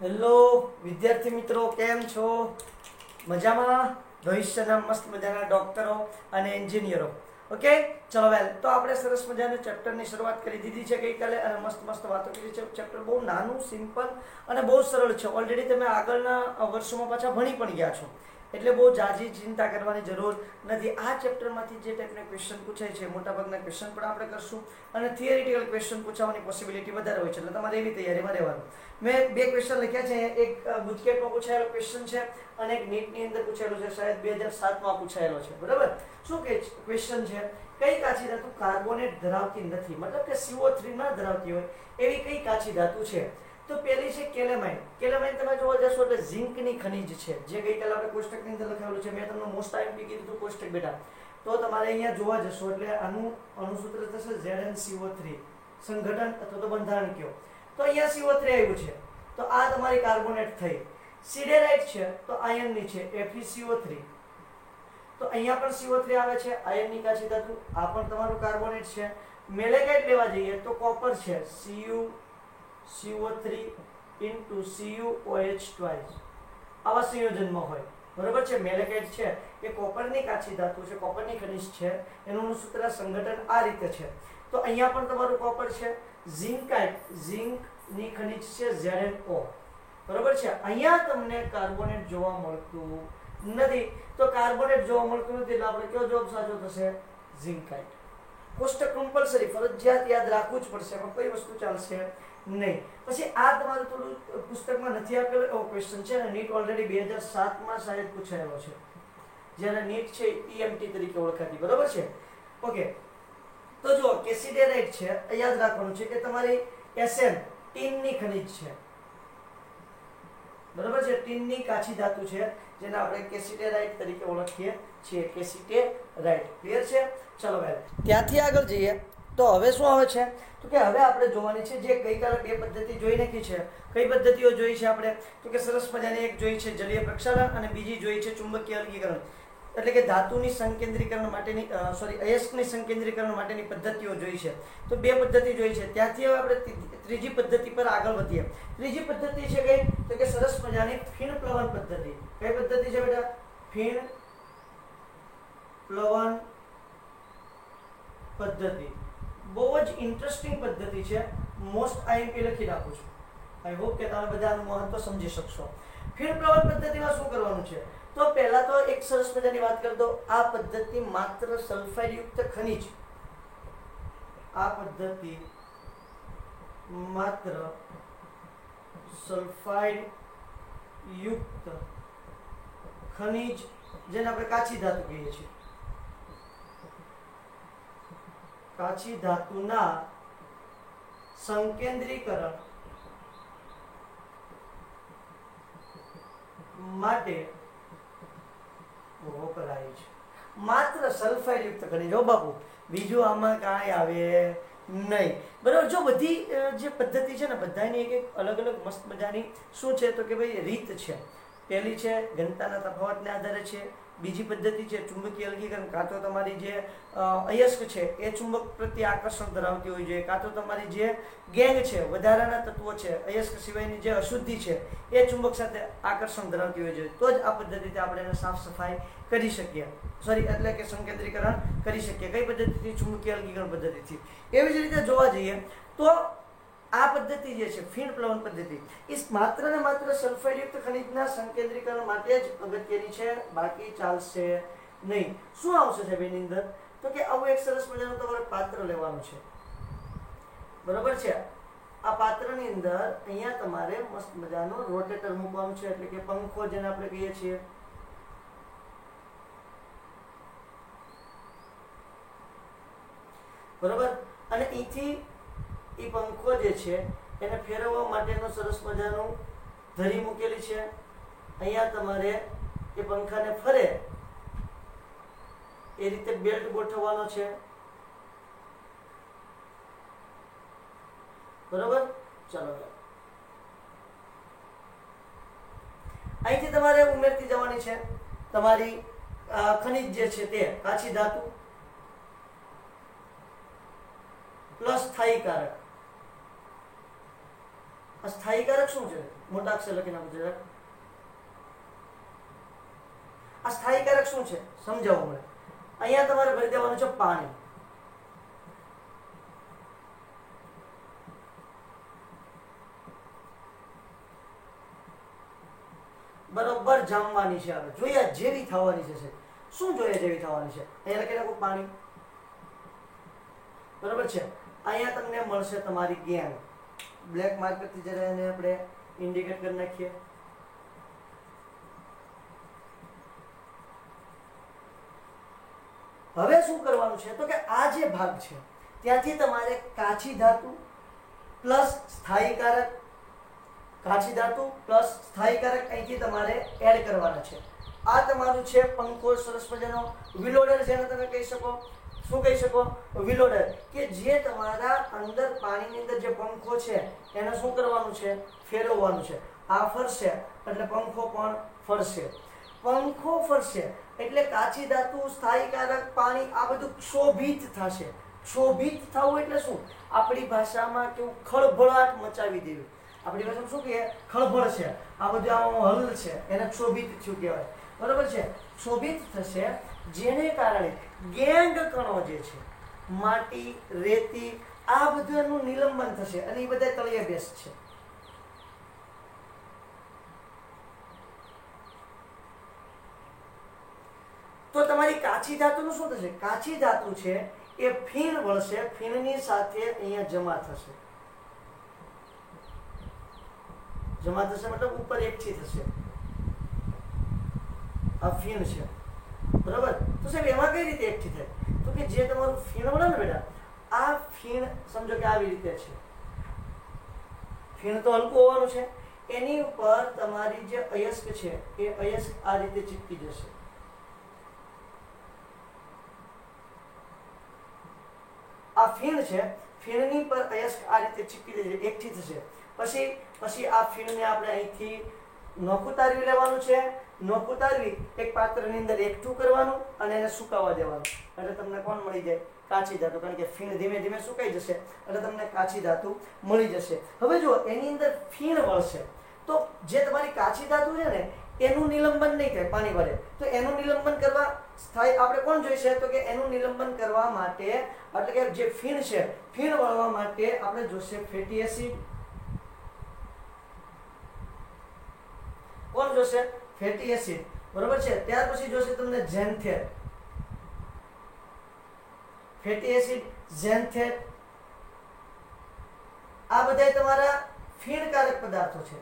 Hello વિદ્યાર્થી મિત્રો, કેમ છો? મજામાં? ભવિષ્યના મસ્ત મજાના ડોક્ટરો અને એન્જિનિયરો. ઓકે, ચલો વેલ, તો આપણે સરસ મજાના ચેપ્ટરની શરૂઆત કરી દીધી છે ગઈકાલે અને મસ્ત વાતો કરી છે. ચેપ્ટર બહુ નાનું, સિમ્પલ અને બહુ સરળ છે. ઓલરેડી તમે આગળના વર્ષોમાં પાછા ભણી પણ ગયા છો, એટલે બહુ જાજી ચિંતા કરવાની જરૂર નથી. આ ચેપ્ટરમાંથી જે ટાઈપના ક્વેશ્ચન પૂછાય છે, મોટાભાગના ક્વેશ્ચન પણ આપણે કરશું અને થિયરિટિકલ ક્વેશ્ચન પૂછવાની પોસિબિલિટી વધારે હોય છે, એટલે તમારે એવી તૈયારીમાં રહેવાનું. મેં બે ક્વેશ્ચન લખ્યા છે. એક ગુજકેટમાં પૂછાયેલો ક્વેશ્ચન છે અને એક નીટની અંદર પૂછાયેલો છે, શાયદ 2007માં પૂછાયેલો છે. બરાબર? શું કે ક્વેશ્ચન છે? કઈ કાચી ધાતુ કાર્બોનેટ ધરાવતી નથી, મતલબ કે CO3 ના ધરાવતી હોય એવી કઈ કાચી ધાતુ છે? તો પેલી છે કેલેમાઇન. કેલેમાઇન તમે જોવા જશો એટલે ઝિંકની ખનિજ છે, જે ગઈકાલે આપણે કોષ્ટકની અંદર લખાવેલું છે. મેં તમને મોસ્ટ આઈએમપી કીધું હતું કોષ્ટક બેટા, તો તમારે અહીંયા જોવા જશો એટલે આનું અણુસૂત્ર થશે ZnCO3. સંગઠન અથવા તો બંધારણ કયો, તો અહીંયા CO3 આવ્યું છે, તો આ તમારી કાર્બોનેટ થઈ. સિડેરાઇટ છે તો આયનની છે, FeCO3. તો અહીંયા પણ CO3 આવે છે, આયનની કાચી ધાતુ. આ પણ તમારું કાર્બોનેટ છે. મેલેગાઇટ લેવા જઈએ તો કોપર છે, CO3 into CuOH twice. આવા સંયોજનમાં હોય. બરોબર છે? મેલેગાઇટ છે એ કોપરની કાચી ધાતુ છે, કોપરની ખનિજ છે. એનું સૂત્ર સંગઠન આ રીતે છે. તો અહીંયા પણ તમારું કોપર છે. ઝિંકાઇટ, ઝિંકની ખનિજ છે ZnO. બરોબર છે? અહીંયા તમને કાર્બોનેટ જોવા મળતું નથી. તો કાર્બોનેટ જોવા મળતું નથી એટલે આપણે કયો જવાબ સાચો થશે? ઝિંકાઇટ. કોષ્ટક કમ્પલસરી, ફરજિયાત યાદ રાખવું જ પડશે, એમાં કોઈ વસ્તુ ચાલશે નહીં. પછી આ તમારું થોડું પુસ્તકમાં નથી આપેલો એવો ક્વેશ્ચન છે ને, નીટ ઓલરેડી 2007માં શાયદ પૂછાયેલો છે, જ્યારે નીટ છે EMT તરીકે ઓળખાતી. બરોબર છે? ઓકે, તો જો કેસિડેરાઇટ છે, યાદ રાખવાનું છે કે તમારી Sn ટીનની ખનિજ છે. બરોબર છે? ટીનની કાચી ધાતુ છે, જેને આપણે કેસિડેરાઇટ તરીકે ઓળખીએ છીએ. કેસિડેરાઇટ. ક્લિયર છે? ચલો વેલ, ત્યાંથી આગળ જઈએ તો હવે શું આવે છે? તો કે હવે આપણે જોવાની છે જે ગઈકાલે બે પદ્ધતિ જોઈ નાખી છે. કઈ પદ્ધતિઓ જોઈ છે આપણે? તો કે સરસ મજાની એક જોઈ છે જલીય પ્રક્ષાલન અને બીજી જોઈ છે ચુંબકીય અલગીકરણ, એટલે કે ધાતુની સંકેન્દ્રીકરણ માટેની અયસ્કની સંકેન્દ્રીકરણ માટેની પદ્ધતિઓ જોઈ છે. તો બે પદ્ધતિ જોઈ છે. ત્યાંથી હવે આપણે ત્રીજી પદ્ધતિ પર આગળ વધીએ. ત્રીજી પદ્ધતિ છે કઈ? તો કે સરસ મજાની ફીણ પ્લવન પદ્ધતિ. કઈ પદ્ધતિ છે બેટા? ફીણ પ્લવન પદ્ધતિ. બહુ જ ઇન્ટરેસ્ટિંગ પદ્ધતિ છે. મોસ્ટ આઈએમપી લખી રાખું છું. આઈ હોપ કે તમે બધા આનું મહત્વ સમજી શકશો. ફીણ પ્લવન પદ્ધતિમાં શું કરવાનું છે? તો પહેલા તો એક સરસ મજાની વાત કરી દો. આ પદ્ધતિ માત્ર સલ્ફાઇડ યુક્ત ખનિજ, આ પદ્ધતિ માત્ર સલ્ફાઇડ યુક્ત ખનિજ, જેને આપણે કાચી ધાતુ કહીએ છીએ, કાચી ધાતુના સંકેન્દ્રીકરણ માટે વપરાય છે. માત્ર સલ્ફાઇડ યુક્ત ખનિજ હો બાપુ, બીજું આમાં કાંઈ આવે નહીં. બરાબર? જો બધી જે પદ્ધતિ છે ને, બધાની એક અલગ અલગ મસ્ત મજાની શું છે તો કે ભાઈ રીત છે. પહેલી છે ઘનતાના તફાવતને આધારે છે. બીજી પદ્ધતિ છે ચુંબકીય અલગીકરણ, કાં તો તમારી જે અયસ્ક છે એ ચુંબક પ્રત્યે આકર્ષણ ધરાવતી હોવી જોઈએ, કાં તો તમારી જે ગેંગ છે, વધારાના તત્વો છે, અયસ્ક સિવાયની જે અશુદ્ધિ છે એ ચુંબક સાથે આકર્ષણ ધરાવતી હોવી જોઈએ. તો જ આ પદ્ધતિથી આપણે એને સાફ સફાઈ કરી શકીએ, એટલે કે સંકેન્દ્રીકરણ કરી શકીએ. કઈ પદ્ધતિથી? ચુંબકીય અલગીકરણ પદ્ધતિથી. એવી જ રીતે જોવા જઈએ તો આ પદ્ધતિ જે છે ફીણ પ્લવન પદ્ધતિ, એ માત્ર ને માત્ર સલ્ફાઇડ યુક્ત ખનિજના સંકેન્દ્રીકરણ માટે જ અગત્યની છે, બાકી ચાલશે નહીં. શું આવશે સાહેબ એની અંદર? તો કે આવું એક સરસ મજાનું તમારે પાત્ર લેવાનું છે. બરોબર છે? આ પાત્રની અંદર અહીંયા તમારે મસ્ત મજાનો રોટેટર મૂકવાનું છે, એટલે કે પંખો જેને આપણે કહીએ છીએ. બરોબર? અને અહીંથી એ પંખો જે છે એને ફેરવવા માટેનો સરસ મજાનું ધરી મૂકેલી છે. અહીંયા તમારે એ પંખાને ફરે એ રીતે બેલ્ટ ગોઠવવાનો છે. બરોબર? ચાલો, અહીંથી તમારે ઉમેરતી જવાની છે તમારી ખનિજ જે છે તે કાચી ધાતુ પ્લસ સ્થાયીકારક આ સ્થાયીકારક શું છે? મોટા અક્ષર લખી નાખો જરાક. આ સ્થાયીકારક શું છે સમજાવો મને. અહીંયા તમારે ભરી દેવાનું છે પાણી. બરોબર જામવાની છે. હવે જોયા જેવી થવાની છે. શું જોયા જેવી થવાની છે? અહીંયા લખી નાખો પાણી. બરોબર છે. અહીંયા તમને મળશે તમારી ગેંગ. બ્લેક માર્કર થી જરા એને આપણે ઇન્ડિકેટ કરી નાખીએ. હવે શું કરવાનું છે તો કે આ જે ભાગ છે ત્યાંથી તમારે કાચી ધાતુ પ્લસ સ્થાયીકારક, કાચી ધાતુ પ્લસ સ્થાયીકારક અહીંથી તમારે એડ કરવાના છે. આ તમારું છે પંખો, સરસ મજાનો વિલોડર, જેને તમે કહી શકો. શું કહી શકો? વિલોડર, કે જે તમારા અંદર પાણીની અંદર જે પંખો છે એને શું કરવાનું છે? ફેરવવાનું છે. આ ફરશે એટલે પંખો પણ ફરશે. પંખો ફરશે એટલે કાચી ધાતુ, સ્થાયીકારક, પાણી આ બધું ક્ષોભિત થશે. ક્ષોભિત થવું એટલે શું? આપણી ભાષામાં કેવું? ખળભળાટ મચાવી દેવી. આપણી ભાષામાં શું કહીએ? ખળભળ છે. આ બધું આમાં હલ છે એને ક્ષોભિત થયું કહેવાય. બરોબર છે. ક્ષોભિત થશે જેને કારણે ગેંગ કણો જે છે, માટી, રેતી, આ બધાનું નિલંબન થશે અને એ બધા તળિયે બેસશે. તો તમારી કાચી ધાતુનું શું થશે? કાચી ધાતુ છે એ ફીણ વળશે, ફીણની સાથે અહીંયા જમા થશે. જમા થશે મતલબ ઉપર એકઠી થશે. આ ફીણ છે. બરાબર. તો સાહેબ એમાં કઈ રીતે એકઠી થાય? તો કે જે તમારું ફીણ વળે ને બેટા, આ ફીણ સમજો કે આવી રીતે છે. ફીણ તો હલકું હોવાનું છે. એની ઉપર તમારી જે અયસ્ક છે એ અયસ્ક આ રીતે ચીપકી જશે. આ ફીણ છે, ફીણની પર અયસ્ક આ રીતે ચીપકી જશે, એકઠી થશે. પછી આ ફીણને આપણે અહીંથી નોખ ઉતારવી લેવાનું છે. નોખ ઉતારવી એક પાત્રની અંદર એકઠું કરવાનું અને એને સુકાવા દેવાનું. એટલે તમને કોણ મળી જાય? કાચી ધાતુ. કારણ કે ફીણ ધીમે ધીમે સુકાઈ જશે એટલે તમને કાચી ધાતુ મળી જશે. હવે જો એની અંદર ફીણ વળશે તો જે તમારી કાચી ધાતુ છે ને એનું નિલંબન નહીં થાય પાણી વડે. તો એનું નિલંબન કરવા આપણે કોણ જોઈશે? તો કે એનું નિલંબન કરવા માટે એટલે કે જે ફીણ છે, ફીણ વળવા માટે આપણે જોશે ફેટી એસિડ. કોણ જોશે? Fatty acid. બરોબર છે. ત્યાર પછી જોશે તમને ઝેન્થેટ. ફેટી એસિડ, ઝેન્થેટ, આ બધા તમારા ફીણકારક પદાર્થો છે.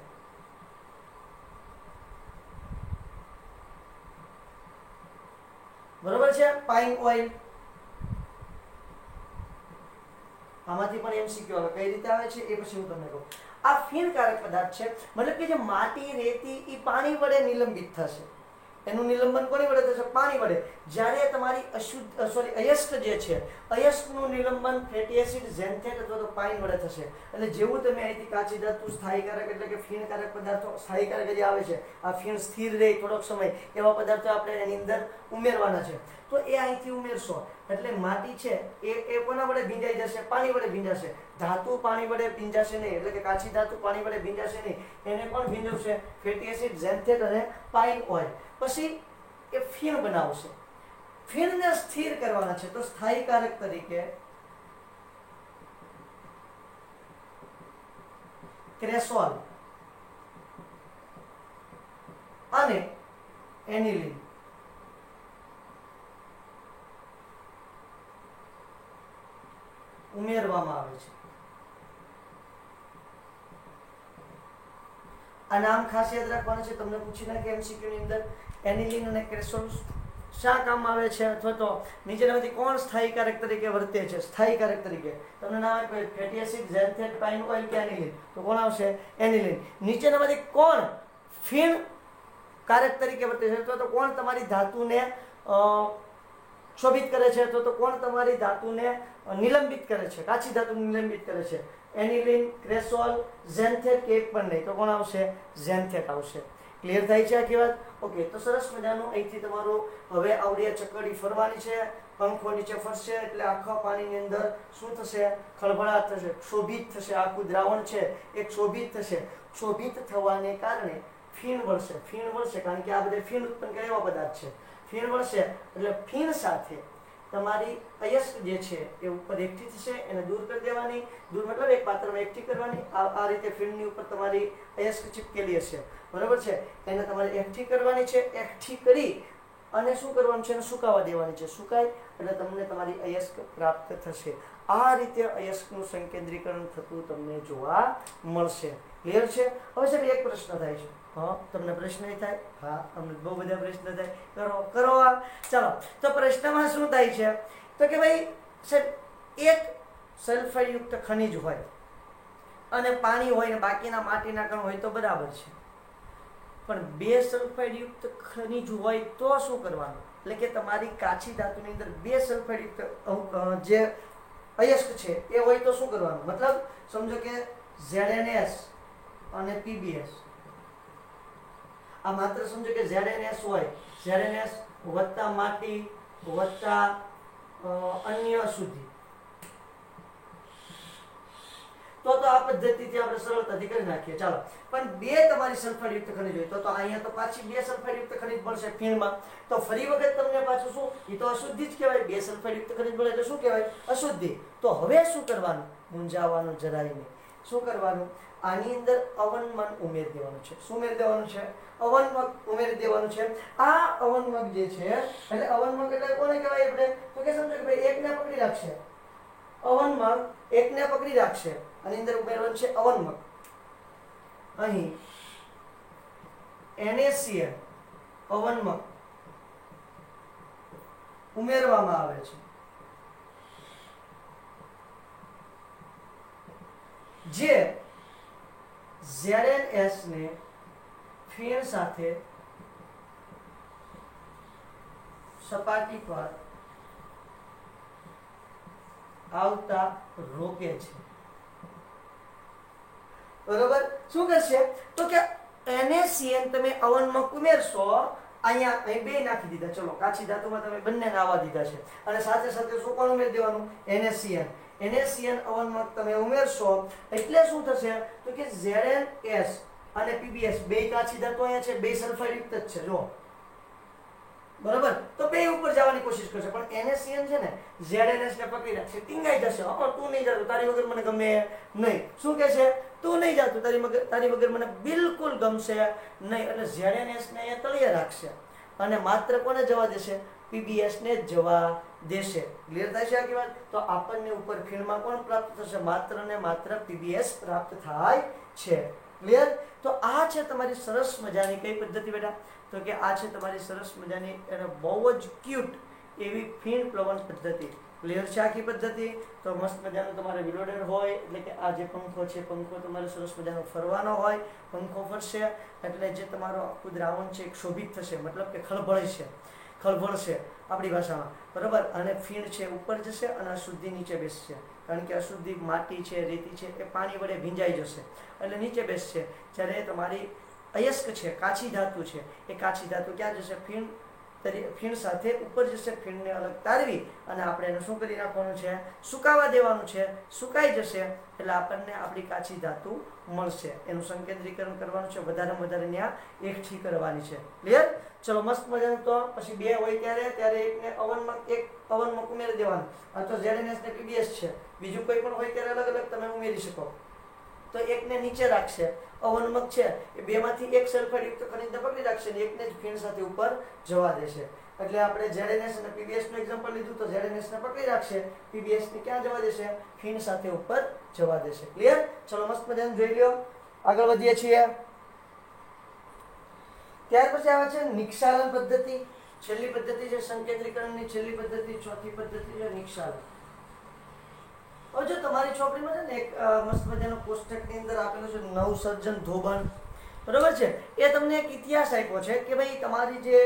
બરોબર છે. પાઇન ઓઇલ, આમાંથી પણ એમસીક્યુ આવે. કઈ રીતે આવે છે એ પછી હું તમને કહું. આ ફીણકારક પદાર્થ છે. મતલબ કે જે માટી, રેતી એ પાણી વડે નિલંબિત થશે. એનું નિલંબન કોની વડે થશે? પાણી વડે. જ્યારે તમારી અયસ્ક જે છે, અયસ્કનું નિલંબન ફેટી એસિડ, ઝેન્થેટ અથવા તો પાઇન વડે થશે. એટલે જેવું તમે અહીંથી કાચી ધાતુ, સ્થાયીકારક એટલે કે ફીણકારક પદાર્થો, સ્થાયીકારક જે આવે છે, આ ફીણ સ્થિર રહે થોડોક સમય, એવા પદાર્થો આપણે એની અંદર ઉમેરવાના છે. તો એ અહીંથી ઉમેરશો એટલે માટી છે એ કોના વડે ભીંજાઈ જશે? પાણી વડે ભીંજાશે. ધાતુ પાણી વડે ભીંજાશે નહીં, એટલે કે કાચી ધાતુ પાણી વડે ભીંજાશે નહીં. એને કોણ ભીંજવશે? ફેટી એસિડ, ઝેન્થેટ અને પાઇન ઓઇલ. પછી એ ફીણ બનાવશે. ફીણને સ્થિર કરવાના છે. તો સ્થાયીકારક તરીકે ક્રેસોલ અને એનિલિન ઉમેરવામાં આવે છે. આ નામ ખાસ યાદ રાખવાનું છે. તમને પૂછી નાખે એમસીક્યુ ની અંદર. એનિલિન અને ક્રેસોલ શા કામ આવે છે અથવા તો નીચેનામાંથી કોણ સ્થાયીકારક તરીકે વર્તે છે? સ્થાયીકારક તરીકે તમને નામ આપે ફેટી એસિડ, ઝેન્થેટ, પાઇન ઓઇલ કે એનિલિન, તો કોણ આવશે? એનિલિન. નીચેનામાંથી કોણ ફીણ કારક તરીકે વર્તે છે અથવા તો કોણ તમારી ધાતુને ક્ષોભિત કરે છે અથવા તો કોણ તમારી ધાતુને નિલંબિત કરે છે? કાચી ધાતુને નિલંબિત કરે છે. એનિલિન, ક્રેસોલ, ઝેન્થેટ કે એક પણ નહીં. તો કોણ આવશે? ઝેન્થેટ આવશે. ક્લિયર થાય છે આખી વાત? ઓકે. તો સરસ મજાનું અહીંથી તમારું હવે આવડી ચકડી ફરવાની છે. પંખો નીચે ફરશે એટલે આખા પાણીની અંદર શું થશે? ખળભળાટ થશે, ક્ષોભિત થશે. આખું દ્રાવણ છે એ ક્ષોભિત થશે. ક્ષોભિત થવાને કારણે ફીણ વળશે. ફીણ વળશે કારણ કે આ બધા ફીણ ઉત્પન્ન કરે એવા પદાર્થ છે. ફીણ વળશે એટલે ફીણ સાથે તમારી અયસ્ક જે છે એ ઉપર એકઠી થશે, એને દૂર કરી દેવાની. દૂર મતલબ એક પાત્રમાં એકઠી કરવાની. આ રીતે ફીણની ઉપર તમારી અયસ્ક ચીપકેલી હશે, બરાબર છે. એને તમારે એકઠી કરવાની છે. એકઠી કરી અને શું કરવાનું છે? એને સુકાવા દેવાની છે. સુકાય એટલે તમને તમારી અયસ્ક પ્રાપ્ત થશે. આ રીતે અયસ્કનું સંકેન્દ્રીકરણ થતું તમને જોવા મળશે. ક્લિયર છે? હવે સાહેબ એક પ્રશ્ન થાય છે. હા, તમને પ્રશ્ન એ થાય? હા, અમને બહુ બધા પ્રશ્ન થાય. કરો આ. ચાલો, તો પ્રશ્નમાં શું થાય છે? તો કે ભાઈ સાહેબ એક સલ્ફરયુક્ત ખનિજ હોય અને પાણી હોય ને બાકીના માટીના કણ હોય તો બરાબર છે, પણ 2 સલ્ફાઇડયુક્ત ખનિજ હોય તો શું કરવાનું? એટલે કે તમારી કાચી ધાતુની અંદર 2 સલ્ફાઇડયુક્ત જે અયસ્ક છે એ હોય તો શું કરવાનું? મતલબ સમજો કે ZnS અને PbS. આ માત્ર સમજો કે ZnS હોય, ZnS વત્તા માટી વત્તા અન્ય અશુદ્ધિ, તો આ પદ્ધતિથી આપણે સરળતાથી કરી નાખીએ. ચાલો, પણ 2 તમારી સલ્ફરયુક્ત ખનિજ હોય તો અહીંયા તો પાછી 2 સલ્ફરયુક્ત ખનિજ મળશે ફીણમાં. તો ફરી વખત તમને પાછું શું? એ તો અશુદ્ધિ જ કહેવાય. 2 સલ્ફરયુક્ત ખનિજ મળે એટલે શું કહેવાય? અશુદ્ધિ. તો હવે શું કરવાનું? મૂંઝાવાનું જરાય નહીં. શું કરવાનું? આની અંદર અવનમન ઉમેરી દેવાનું છે. શું ઉમેરી દેવાનું છે? અવનમક ઉમેરી દેવાનું છે. આ અવનમક જે છે એટલે અવનમક એટલે કોને કહેવાય આપણે? તો કે સમજો કે ભાઈ એકને પકડી રાખશે. અવનમક એકને પકડી રાખશે. આની અંદર ઉમેરવાનું છે અવનમક. અહીં NaCl અવનમક ઉમેરવામાં આવે છે. જે ZnS ને ફીણ સાથે સપાટી પર આવતા રોકે છે. બરોબર? શું કરશે? તો કે NaCl તમે અવનમક ઉમેરશો. અહીંયા અહીં 2 નાખી દીધા. ચલો, કાચી ધાતુમાં તમે બંને નાવા દીધા છે અને સાથે સાથે શું પણ ઉમેરી દેવાનું? NaCl. NaCl અવનમક તમે ઉમેરશો એટલે શું થશે? તો કે ZnS અને PbS 2 કાચી ધાતુ અહીંયા છે, 2 સલ્ફાઇડયુક્ત જ છે. જો બરાબર? તો 2 ઉપર જવાની કોશિશ કરશે, પણ NaCl છે ને ZnS ને પકડી રાખશે. ટીંગાઈ જશે. તું નહીં જાતો, તારી વગર મને ગમે નહીં. શું કહે છે? તું નહીં જાતું, તારી વગર મને બિલકુલ ગમશે નહીં. એટલે ZnS ને અહીંયા તળિયે રાખશે અને માત્ર કોને જવા દેશે? PbS ને જવા દેશે. ક્લિયર થાય છે આખી વાત? તો આપણને ઉપર ફીણમાં કોણ પ્રાપ્ત થશે? માત્ર ને માત્ર PbS પ્રાપ્ત થાય છે. ક્લિયર? તો આ છે તમારી સરસ મજાની કઈ પદ્ધતિ બેટા? તો કે આ છે તમારી સરસ મજાની અને બહુ જ ક્યુટ એવી ફીણ પ્લવન પદ્ધતિ. ક્લિયર છે આખી પદ્ધતિ? તો મસ્ત મજાનું તમારે વિલોડર હોય એટલે કે આ જે પંખો છે, પંખો તમારે સરસ મજાનો ફરવાનો હોય. પંખો ફરશે એટલે જે તમારો આખું દ્રાવણ છે ક્ષોભિત થશે, મતલબ કે ખળભળશે આપણી ભાષામાં. બરાબર? અને ફીણ છે ઉપર જશે અને અશુદ્ધિ નીચે બેસશે. કારણ કે અશુદ્ધિ માટી છે, રેતી છે, એ પાણી વડે ભીંજાઈ જશે એટલે નીચે બેસશે. જ્યારે તમારી અયસ્ક છે, કાચી ધાતુ છે, એ કાચી ધાતુ ક્યાં જશે? ફીણ સાથે ઉપર જશે. ફીણને અલગ તારવી અને આપણે એને શું કરી નાખવાનું છે? સુકાવા દેવાનું છે. સુકાઈ જશે એટલે આપણને આપણી કાચી ધાતુ મળશે. એનું સંકેન્દ્રીકરણ કરવાનું છે. વધારે ત્યાં એકઠી કરવાની છે. ક્લિયર? ચલો, મસ્ત મજાનું. તો પછી 2 હોય ત્યારે એકને એક અવનમક ઉમેરી દેવાનું. આ તો ZnS ને PbS છે. બીજું કોઈ પણ હોય ત્યારે અલગ અલગ તમે ઉમેરી શકો. તો એકને નીચે રાખશે. અવનમક છે એ 2 માંથી એક સલ્ફાઇડયુક્ત ખનિજને પકડી રાખશે અને એકને જ ફીણ સાથે ઉપર જવા દેશે. એટલે આપણે ZnS અને PbS નું એક્ઝામ્પલ લીધું તો ZnS ને પકડી રાખશે, PbS ને ક્યાં જવા દેશે? ફીણ સાથે ઉપર જવા દેશે. ક્લિયર? ચલો, મસ્ત મજાનું જોઈ લ્યો. આગળ વધીએ છીએ. ત્યાર પછી આવે છે નિક્ષાલન પદ્ધતિ. છેલ્લી પદ્ધતિ છે સંકેન્દ્રીકરણની છેલ્લી પદ્ધતિ. ચોથી પદ્ધતિ છે નિક્ષાલન. હવે જો તમારી ચોપડીમાં છે ને એક મસ્ત મજાનો કોષ્ટકની અંદર આપેલું છે નવસર્જન ધોબણ. બરોબર છે? એ તમને એક ઇતિહાસ આપ્યો છે કે ભાઈ તમારી જે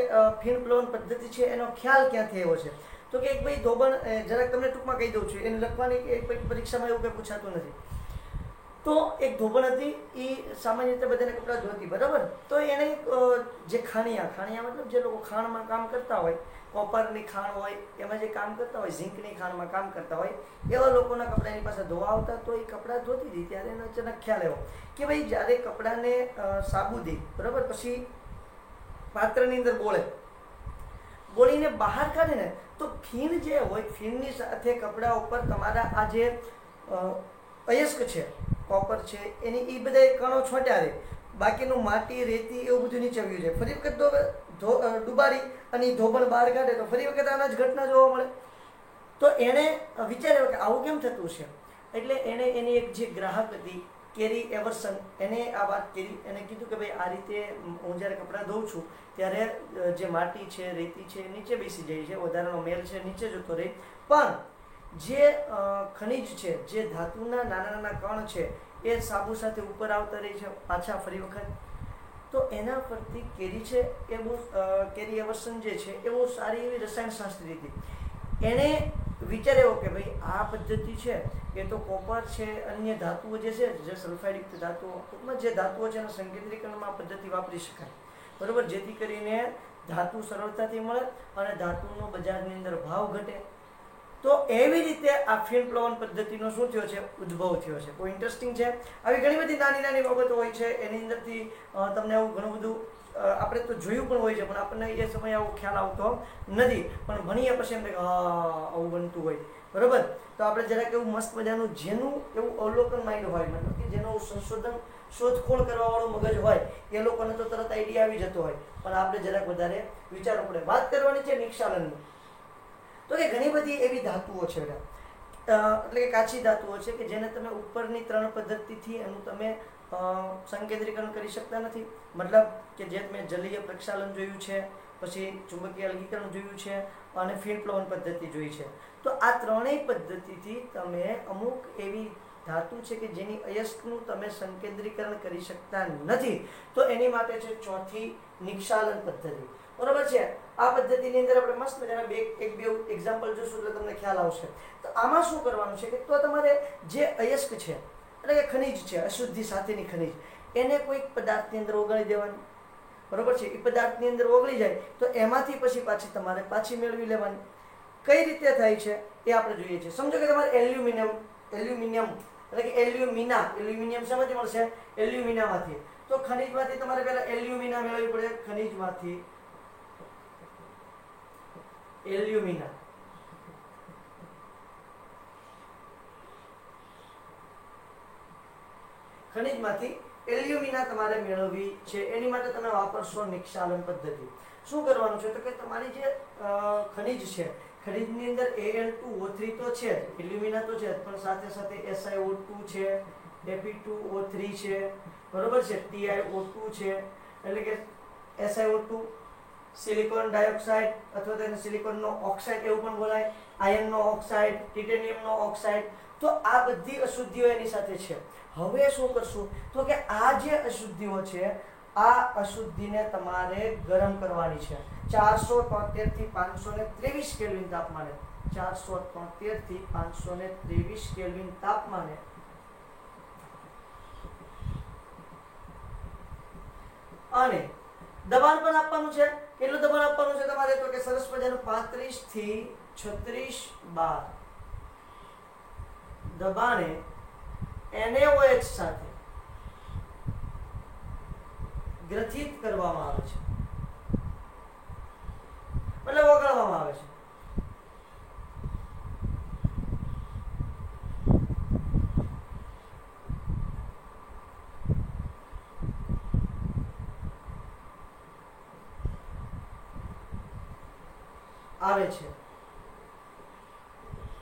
ફીણ પ્લવન પદ્ધતિ છે એનો ખ્યાલ ક્યાંથી આવ્યો છે. તો કે એક ભાઈ ધોબણ, જરાક તમને ટૂંકમાં કહી દઉં છું, એને લખવાની કે પરીક્ષામાં એવું કંઈ પૂછાતું નથી. તો એક ધોબણ હતી, એ સામાન્ય રીતે બધાને કપડાં ધોતી, બરાબર. તો એને જે ખાણિયા મતલબ જે લોકો ખાણમાં કામ કરતા હોય, કોપરની ખાણ હોય એમાં જે કામ કરતા હોય, ઝીંકની ખાણમાં કામ કરતા હોય, એવા લોકોના કપડાં એની પાસે ધોવા આવતા. તો એ કપડાં ધોતી હતી ત્યારે એનો અચાનક ખ્યાલ આવ્યો કે ભાઈ જ્યારે કપડાને સાબુ દે, બરાબર, પછી પાત્રની અંદર બોળીને બહાર કાઢે ને, તો ફીણ જે હોય, ફીણની સાથે કપડા ઉપર તમારા આ જે અયસ્ક છે, કોપર છે, એની એ બધા કણો છોટ્યા રહે, બાકીનું માટી, રેતી એવું બધું નીચે આવ્યું છે. ફરી વખત ડુબાડી અને ધોબણ બહાર કાઢે તો ફરી વખત આના જ ઘટના જોવા મળે. તો એણે વિચાર્યું કે આવું કેમ થતું છે. એટલે એણે એની એક જે ગ્રાહક હતી કેરી એવર્સન, એને આ વાત કરી. એને કીધું કે ભાઈ આ રીતે હું જ્યારે કપડાં ધોઉં છું ત્યારે જે માટી છે, રેતી છે, નીચે બેસી જાય છે, વધારાનો મેલ છે નીચે જતો રહે, પણ જે ખનિજ છે, જે ધાતુના નાના નાના કણ છે, એ સાબુ સાથે ઉપર આવતા રહે છે પાછા ફરી વખત. તો એના પરથી કેરી છે એ બહુ કેરી એવર્સન જે છે એ બહુ સારી એવી રસાયણશાસ્ત્રી હતી. એણે વિચાર્યો કે ભાઈ આ પદ્ધતિ છે એ તો કોપર છે, અન્ય ધાતુઓ જે છે, જે સલ્ફાઇડયુક્ત ધાતુઓ, ટૂંકમાં જે ધાતુઓ છે એના સંકેન્દ્રીકરણમાં પદ્ધતિ વાપરી શકાય, બરાબર, જેથી કરીને ધાતુ સરળતાથી મળે અને ધાતુનો બજારની અંદર ભાવ ઘટે. તો એવી રીતે આ ફીણ પ્લવન પદ્ધતિનો શું થયો છે, ઉદ્ભવ થયો છે. બહુ ઇન્ટરેસ્ટિંગ છે. આવી ઘણી બધી નાની નાની બાબતો હોય છે, એની અંદરથી તમને આવું ઘણું બધું આપણે તો જોયું પણ હોય છે, પણ આપણને એ સમયે આવો ખ્યાલ આવતો નથી. પણ ભણીએ પછી એમ કે આવું બનતું હોય, બરાબર. તો આપણે જરાક એવું મસ્ત મજાનું જેનું એવું અવલોકન માઇન્ડ હોય, મતલબ કે જેનું સંશોધન શોધખોળ કરવાવાળું મગજ હોય, એ લોકોને તો તરત આઈડિયા આવી જતો હોય, પણ આપણે જરાક વધારે વિચારવું પડે. વાત કરવાની છે નિક્ષાલનની. તો કે ઘણી બધી એવી ધાતુઓ છે, એટલે કે કાચી ધાતુઓ છે કે જેને તમે ઉપરની 3 પદ્ધતિથી એનું તમે સંકેન્દ્રીકરણ કરી શકતા નથી. મતલબ કે જે મેં જલીય પ્રક્ષાલન જોયું છે, પછી ચુંબકીય અલગીકરણ જોયું છે અને ફીણ પ્લવન પદ્ધતિ જોઈ છે. તો આ ત્રણેય પદ્ધતિથી તમે અમુક એવી ધાતુ છે કે જેની અયસ્કનું તમે સંકેન્દ્રીકરણ કરી શકતા નથી. તો એની માટે છે ચોથી નિક્ષાલન પદ્ધતિ, બરોબર છે. આ પદ્ધતિની અંદર આપણે મસ્ત મજાના એક બે એક્ઝામ્પલ જોશું એટલે તમને ખ્યાલ આવશે. તો આમાં શું કરવાનું છે કે તો તમારે જે અયસ્ક છે, એટલે કે ખનિજ છે, અશુદ્ધિ સાથેની ખનિજ, એને કોઈક પદાર્થની અંદર ઓગળી દેવાની, બરોબર છે. એ પદાર્થની અંદર ઓગળી જાય તો એમાંથી પછી તમારે પાછી મેળવી લેવાની. કઈ રીતે થાય છે એ આપણે જોઈએ છીએ. સમજો કે તમારે એલ્યુમિનિયમ એટલે કે એલ્યુમિનિયમ શેમાંથી મળશે? એલ્યુમિનામાંથી. તો ખનિજમાંથી તમારે પહેલા એલ્યુમિના મેળવવી પડે. ખનિજમાંથી એલ્યુમિના, ખનિજમાંથી એલ્યુમિના તમારે મેળવવી છે. એની માટે તમે વાપરશો નિક્ષાલન પદ્ધતિ. શું કરવાનું છે તો કે તમારી જે ખનિજ છે, ખનિજની અંદર Al2O3 તો છે, એલ્યુમિના તો છે, પણ સાથે સાથે SiO2 છે, Fe2O3 છે, બરોબર છે, TiO2 છે, એટલે કે SiO2 સિલિકોન ડાયોક્સાઇડ અથવા તેને સિલિકોનનો ઓક્સાઇડ એવું પણ બોલાય, આયર્નનો ઓક્સાઇડ, ટિટેનિયમનો ઓક્સાઇડ. તો આ બધી અશુદ્ધિઓ એની સાથે છે. હવે શું કરશું તો કે આ જે અશુદ્ધિઓ છે, આ અશુદ્ધિને તમારે ગરમ કરવાની છે 473 થી 523 કેલ્વિન તાપમાને. 473 થી 523 કેલ્વિન તાપમાને અને દબાણ પણ આપવાનું છે. કેટલું દબાણ આપવાનું છે તમારે તો કે સરસ મજાનું 35 થી 36 બાર દબાણે NaOH સાથે ગ્રથિત કરવામાં આવે છે, એટલે ઓગાળવામાં આવે છે.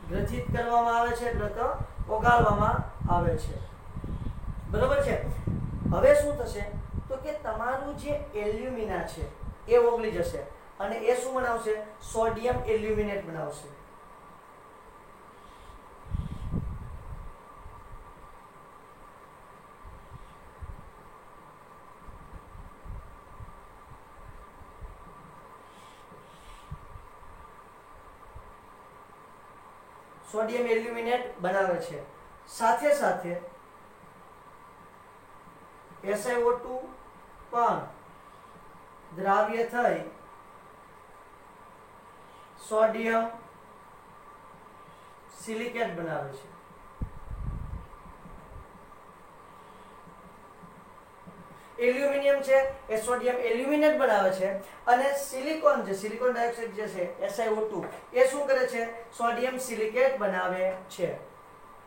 ગ્રથિત કરવામાં આવે છે એટલે તો ઓગાળવામાં આવે છે, બરોબર છે. હવે શું થશે તો કે તમારું જે એલ્યુમિના છે એ ઓગળી જશે અને એ શું બનાવશે? સોડિયમ એલ્યુમિનેટ બનાવશે. સોડિયમ એલ્યુમિનેટ બનાવે છે. સાથે સાથે SiO2 પણ દ્રાવ્ય થઈ સોડિયમ સિલિકેટ બનાવે છે. એલ્યુમિનિયમ છે એ સોડિયમ એલ્યુમિનેટ બનાવે છે અને સિલિકોન ડાયોક્સાઇડ જે છે SiO2 એ શું કરે છે? સોડિયમ સિલિકેટ બનાવે છે.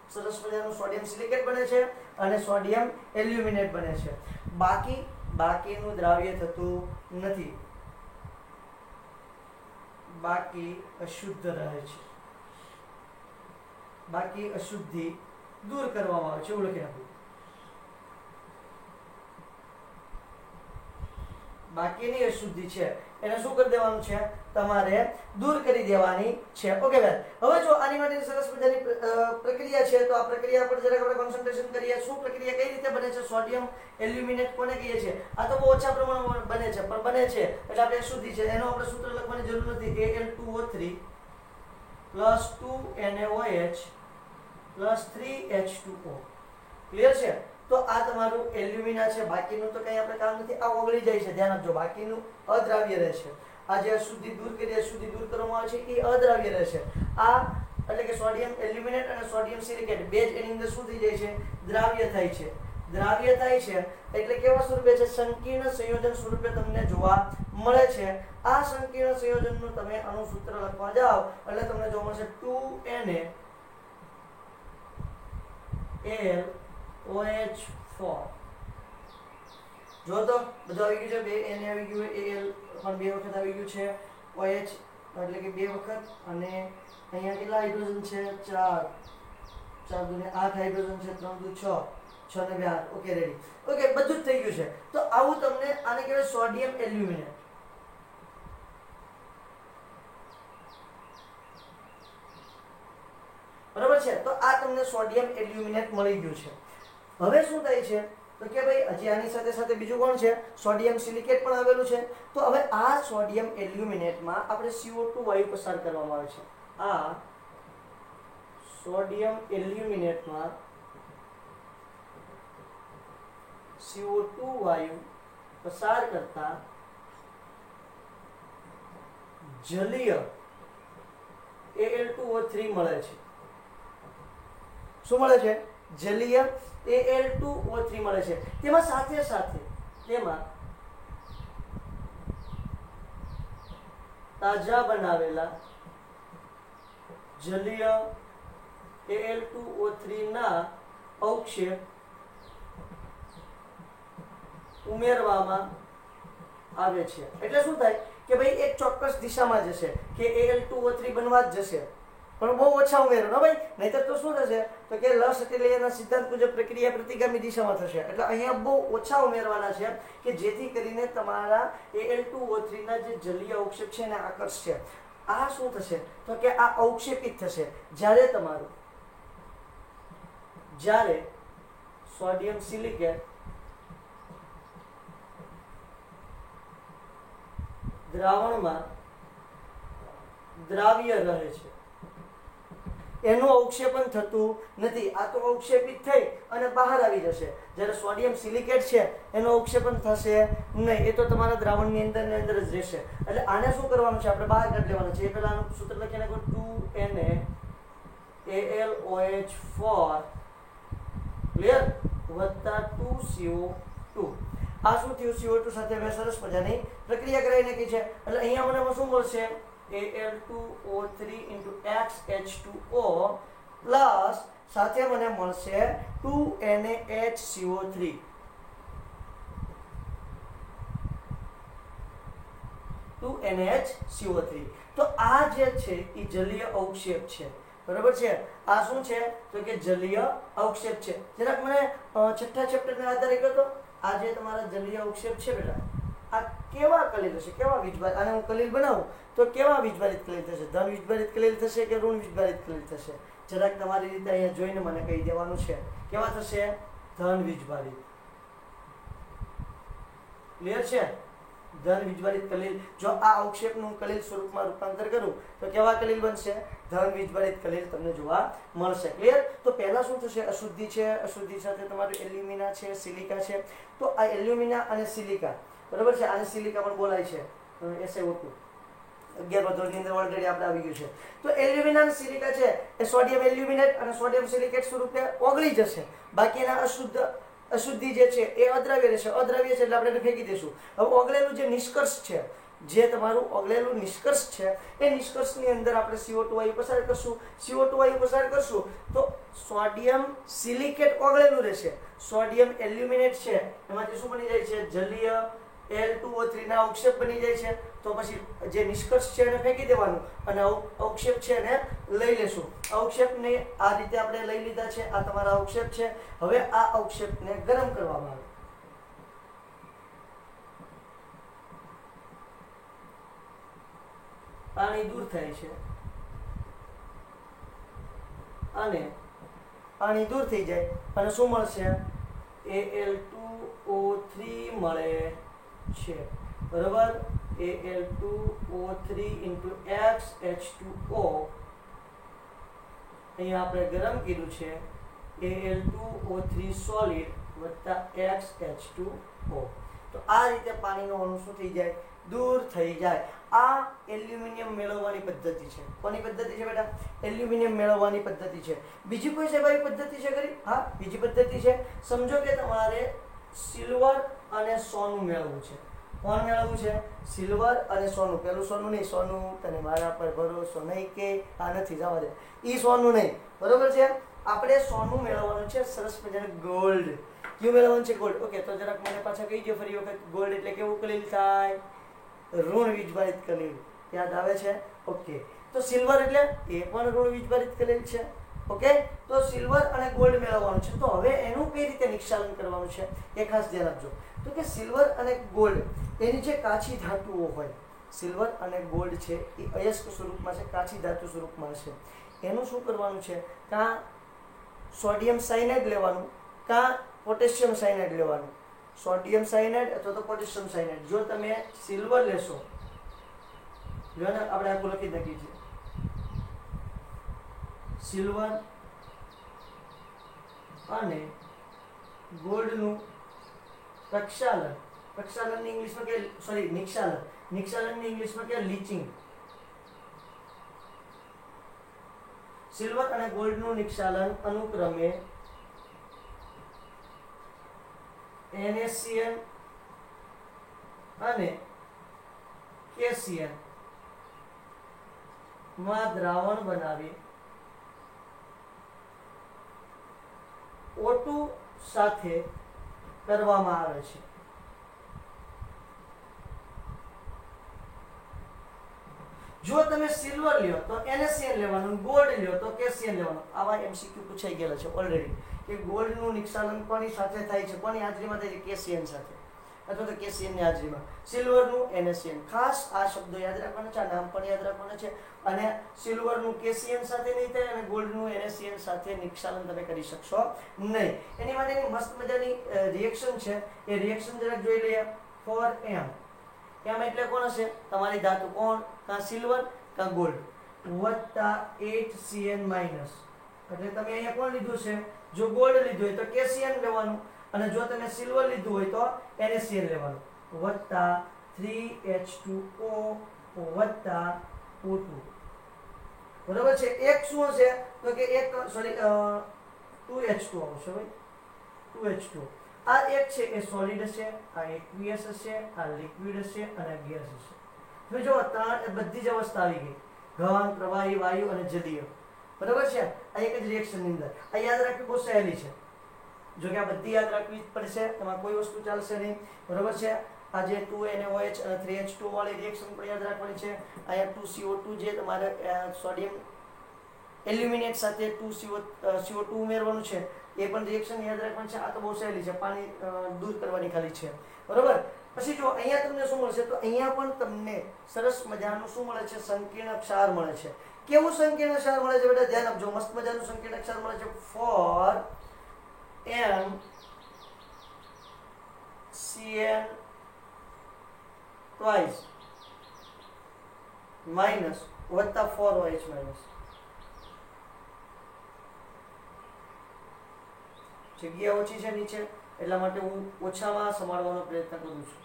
સરસ મજાનું સોડિયમ સિલિકેટ બને છે અને સોડિયમ એલ્યુમિનેટ બને છે. બાકીનું દ્રાવ્ય થતું નથી, બાકી અશુદ્ધ રહે છે. બાકી અશુદ્ધિ દૂર કરવામાં આવે છે. એવું લખી નાખું. બાકીની અશુદ્ધિ છે એને શું કરી દેવાનું છે? તમારે દૂર કરી દેવાની છે. ઓકે બેન, હવે જો આની માટેની સરસ મજાની પ્રક્રિયા છે તો આ પ્રક્રિયા પર જરાક આપણે કોન્સન્ટ્રેશન કરીએ. શું પ્રક્રિયા કઈ રીતે બને છે? સોડિયમ એલ્યુમિનેટ કોને કહીએ છીએ? આ તો બહુ ઓછા પ્રમાણમાં બને છે પણ બને છે એટલે આપણે અશુદ્ધિ છે એનો આપણે સૂત્ર લખવાની જરૂર નથી. Al2O3 + 2NaOH + 3H2O. ક્લિયર છે? તો આ તમારું એલ્યુમિના છે. બાકીનું તો કંઈ આપણે કામ નથી, આ ઓગળી જાય છે. ધ્યાન આપજો, બાકીનું અદ્રાવ્ય રહેશે. આ જે અશુદ્ધિ દૂર કરવામાં આવે છે એ અદ્રાવ્ય રહેશે. આ એટલે કે સોડિયમ એલ્યુમિનેટ અને સોડિયમ સિલિકેટ બે જ એની અંદર શું થઈ જાય છે? દ્રાવ્ય થાય છે. દ્રાવ્ય થાય છે એટલે કેવા સ્વરૂપે છે? સંકીર્ણ સંયોજન સ્વરૂપે તમને જોવા મળે છે. આ સંકીર્ણ સંયોજનનું તમે આનું સૂત્ર લખવા જાઓ એટલે તમને જોવા મળશે 2NaOH4. જો તો બધું આવી ગયું છે. બે Na આવી ગયું, Al પણ બે વખત આવી ગયું છે, OH એટલે કે બે વખત, અને અહીંયા કેટલા હાઇડ્રોજન છે? 4 દુને 8 હાઇડ્રોજન છે, 3 દુ 6, 6 ને 2 8. Okay, ready. ઓકે, બધું જ થઈ ગયું છે. તો આવું તમને આને કહેવાય સોડિયમ એલ્યુમિનેટ. બરાબર છે? તો આ તમને સોડિયમ એલ્યુમિનેટ મળી ગયું છે. હવે શું થાય છે તો કે ભાઈ હજી આની સાથે સાથે બીજું કોણ છે? સોડિયમ સિલિકેટ પણ આવેલું છે. તો હવે આ સોડિયમ એલ્યુમિનેટમાં આપણે CO2 વાયુ પસાર કરવામાં આવે છે. આ સોડિયમ એલ્યુમિનેટમાં CO2 વાયુ પસાર કરતા જલીય Al2O3 મળે છે. શું મળે છે? જલીય Al2O3 મળે છે. તેમાં સાથે સાથે તેમાં તાજા બનાવેલા જલીય Al2O3 ના અવક્ષેપ ઉમેરવામાં આવે છે. એટલે શું થાય કે ભાઈ એક ચોક્કસ દિશામાં જશે કે Al2O3 બનવા જ જશે પણ બહુ ઓછા ઉમેરો ને ભાઈ, નહીતર તો શું થશે તો કે લસટેલિયાના સિદ્ધાંત મુજબ પ્રક્રિયા પ્રતિગામી દિશામાં થશે. એટલે અહીંયા બહુ ઓછા ઉમેરવાના છે કે જેથી કરીને તમારા Al2O3 ના જે જલીય અવક્ષેપ છે એને આકર્ષશે. આ શું થશે તો કે આ અવક્ષેપિત થશે જ્યારે સોડિયમ સિલિકેટ દ્રાવણમાં દ્રાવ્ય રહે છે. એનું અવક્ષેપણ થતું નથી. આ તો અવક્ષેપિત થઈ અને બહાર આવી જશે. જ્યારે સોડિયમ સિલિકેટ છે એનું અવક્ષેપણ થશે નહીં, એ તો તમારા દ્રાવણની અંદર જ રહેશે. એટલે આને શું કરવાનું છે? આપણે બહાર કાઢી લેવાનું છે. એ પહેલા આનું સૂત્ર લખી નાખો 2NaAlOH4 ક્લિયર + 2CO2. આ શું થયું? CO2 સાથે મેં સરસ મજાની પ્રક્રિયા કરાવી નાખી છે. એટલે અહીંયા મને શું મળશે? Al2O3 × XH2O પ્લસ સાથે મને મળશે 2NaHCO3. તો આ જે છે એ જલીય અવક્ષેપ છે. બરાબર છે? આ શું છે તો કે જલીય અવક્ષેપ છે. જરાક મને છઠ્ઠા ચેપ્ટરના આધારે કહો તો આ જે તમારા જલીય અવક્ષેપ છે બેટા, આ કેવા કલીલ હશે? કેવા વીજભારિત? આને હું કલીલ બનાવું તો કેવા વીજભારિત કલીલ થશે? ધન વીજભારિત કલીલ થશે કે ઋણ વીજભારિત કલીલ થશે? જરાક તમારી રીતે અહીંયા જોઈને મને કહી દેવાનું છે. કેવા થશે? ધન વીજભારિત. ક્લિયર છે? ધન વીજભારિત કલીલ. જો આ અવક્ષેપનું કલીલ સ્વરૂપમાં રૂપાંતર કરું તો કેવા કલીલ બનશે? ધન વીજભારિત ખલેલ તમને જોવા મળશે. ક્લિયર? તો પહેલા શું થશે? અશુદ્ધિ છે, અશુદ્ધિ સાથે તમારું એલ્યુમિના છે, સિલિકા છે. તો આ એલ્યુમિના અને સિલિકા, બરાબર છે, આને સિલિકા પણ બોલાય છે, SiO2. 11મા ધોરણની અંદર ઓલરેડી આપણે આવી ગયું છે. તો એલ્યુમિના અને સિલિકા છે એ સોડિયમ એલ્યુમિનેટ અને સોડિયમ સિલિકેટ સ્વરૂપે ઓગળી જશે. બાકીના અશુદ્ધિ જે છે એ અદ્રાવ્ય રહેશે. અદ્રાવ્ય છે એટલે આપણે એને ફેંકી દઈશું. હવે ઓગળેલું જે નિષ્કર્ષ છે, જે તમારું ઓગળેલું નિષ્કર્ષ છે, એ નિષ્કર્ષની અંદર આપણે CO2 વાયુ પસાર કરશું. CO2 વાયુ પસાર કરશું તો સોડિયમ સિલિકેટ ઓગળેલું રહેશે. સોડિયમ એલ્યુમિનેટ છે એમાંથી શું બની જાય છે? જલીય Al2O3 ના અવક્ષેપ બની જાય છે. તો પછી જે નિષ્કર્ષ છે એને ફેંકી દેવાનું અને અવક્ષેપ છે એને લઈ લેશું. અવક્ષેપને આ રીતે આપણે લઈ લીધા છે. આ તમારા અવક્ષેપ છે. હવે આ અવક્ષેપને ગરમ કરવામાં આવે. પાણી દૂર થાય છે અને પાણી દૂર થઈ જાય અને શું મળશે? Al2O3 મળે છે. બરોબર? Al2O3 × H2O અહીંયા આપણે ગરમ કીધું છે. Al2O3 solid + H2O. તો આ રીતે પાણીનો અણુ શું થઈ જાય? દૂર થઈ જાય. આ એલ્યુમિનિયમ મેળવવાની પદ્ધતિ છે. કોની પદ્ધતિ છે બેટા? એલ્યુમિનિયમ મેળવવાની પદ્ધતિ છે. બીજી કોઈ સેવાઈ પદ્ધતિ છે ખરી? હા, બીજી પદ્ધતિ છે. સમજો કે તમારે સિલ્વર અને સોનું મેળવવું છે. કોણ મેળવવું છે? સિલ્વર અને સોનું. પેલું સોનું નહીં, સોનું તને મારા પર ભરોસો નહીં કે આ નથી, જવા દે. ઈ સોનું નહીં, બરોબર છે? આપણે સોનું મેળવવાનું છે. સરસ મજાનું ગોલ્ડ. કયું મેળવવાનું છે? ગોલ્ડ. ઓકે, તો જરાક મને પાછા કહી દો ફરી વખત. ગોલ્ડ એટલે કેવું ખલેલ થાય? ઋણ વીજભારિત ખલેલ. યાદ આવે છે? ઓકે. તો સિલ્વર એટલે એ પણ ઋણ વીજભારિત ખલેલ છે. ઓકે, તો સિલ્વર અને ગોલ્ડ મેળવવાનું છે. તો હવે એનું કઈ રીતે નિક્ષાલન કરવાનું છે એ ખાસ ધ્યાન આપજો. તો કે સિલ્વર અને ગોલ્ડ એની જે કાચી ધાતુઓ હોય, સિલ્વર અને ગોલ્ડ છે એ અયસ્ક સ્વરૂપમાં છે, કાચી ધાતુ સ્વરૂપમાં છે. એનું શું કરવાનું છે? કાં સોડિયમ સાયનાઇડ લેવાનું, કાં પોટેશિયમ સાયનાઇડ લેવાનું. સોડિયમ સાયનાઇડ અથવા તો પોટેશિયમ સાયનાઇડ. જો તમે સિલ્વર લેશો, જો ને આપણે આખું લખી નાખીએ છીએ, સિલ્વર અને ગોલ્ડનું પ્રક્ષાલન. પ્રક્ષાલનની ઇંગ્લિશમાં કે સોરી નિક્ષાલન. નિક્ષાલનની ઇંગ્લિશમાં કે લીચિંગ. સિલ્વર અને ગોલ્ડનું નિક્ષાલન અનુક્રમે NaCN અને KCN માં દ્રાવણ બનાવી O2 સાથે કરવામાં આવે છે. જો તમે સિલ્વર લ્યો તો NaCN લેવાનું, ગોલ્ડ લ્યો તો KCN લેવાનું. આવા MCQ પૂછાઈ ગયેલા છે ઓલરેડી કે ગોલ્ડનું નિક્ષાલન કોની સાથે થાય છે? કોની હાજરીમાં થાય છે? KCN સાથે અથવા તો KCN ની હાજરીમાં. સિલ્વરનું NaCN. ખાસ આ શબ્દો યાદ રાખવાના છે, આ નામ પણ યાદ રાખવાના છે. અને સિલ્વરનું KCN સાથે નહીં થાય અને ગોલ્ડનું NaCN સાથે નિક્ષાલન તમે કરી શકશો નહીં. એની માટેની મસ્ત મજાની રિએક્શન છે. એ રિએક્શન જરાક જોઈ લઈએ. 4M. M એટલે કોણ હશે? તમારી ધાતુ. કોણ? કાં સિલ્વર કાં ગોલ્ડ. + 8CN-. એટલે તમે અહીંયા કોણ લીધું છે? જો ગોલ્ડ લીધું હોય તો KCN લેવાનું અને જો તમે સિલ્વર લીધું હોય તો NaCN લેવાનું. + 3H2O + O2. બરાબર છે? એક શું હશે? તો કે એક સોરી 2H2O આવશે ભાઈ. 2H2O. આ એક છે એ સોલિડ હશે, આ એક્વિયસ હશે, આ લિક્વિડ હશે અને ગેસ હશે. હવે જો ત્રણ બધી જ અવસ્થા આવી ગઈ. ઘન, પ્રવાહી, વાયુ અને જલીય. બરાબર છે? આ એક જ રિએક્શનની અંદર. આ યાદ રાખવી બહુ સહેલી છે. જો કે આ બધી યાદ રાખવી પડશે, એમાં કોઈ વસ્તુ ચાલશે નહીં. બરાબર છે? આ જે 2NaOH અને 3H2O વાળી રિએક્શન પણ યાદ રાખવાની છે. અહીંયા 2CO2 જે તમારે સોડિયમ એલ્યુમિનેટ સાથે 2CO2 ઉમેરવાનું છે એ પણ રિએક્શન યાદ રાખવાની છે. આ તો બહુ સહેલી છે, પાણી દૂર કરવાની ખાલી છે. બરાબર? પછી જો અહીંયા તમને શું મળશે? તો અહીંયા પણ તમને સરસ મજાનું શું મળે છે? સંકીર્ણ ક્ષાર મળે છે. કેવું સંકીર્ણ ક્ષાર મળે છે બેટા? ધ્યાન આપજો. મસ્ત મજાનું સંકીર્ણ ક્ષાર મળે છે. 4MCN twice minus + 4OH minus. જગ્યા ઓછી છે નીચે, એટલા માટે હું ઓછામાં સમાડવાનો પ્રયત્ન કરું છું.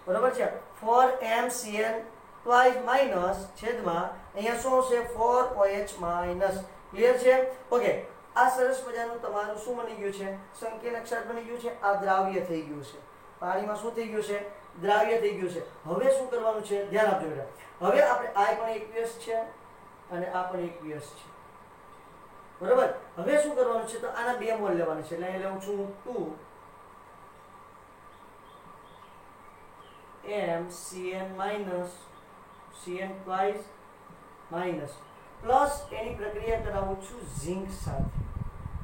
બરાબર છે. 4mCN ટ્વાઇસ માઇનસ છેદમાં અહીંયા શું હશે 4OH માઇનસ. ક્લિયર છે? ઓકે. આ સરસ મજાનું તમારું શું બની ગયું છે? સંકેલક ક્ષાર બની ગયું છે. આ દ્રાવ્ય થઈ ગયું છે. પાણીમાં શું થઈ ગયું છે? દ્રાવ્ય થઈ ગયું છે. હવે શું કરવાનું છે? ધ્યાન આપજો બેટા. હવે આપણે આ પણ aqueous છે અને આ પણ aqueous છે. બરાબર. હવે શું કરવાનું છે? તો આના 2 મોલ લેવાના છે. એટલે અહીં લઉં છું 2mCN minus CN twice minus plus એની પ્રક્રિયા કરાવું છું ઝિંક સાથે.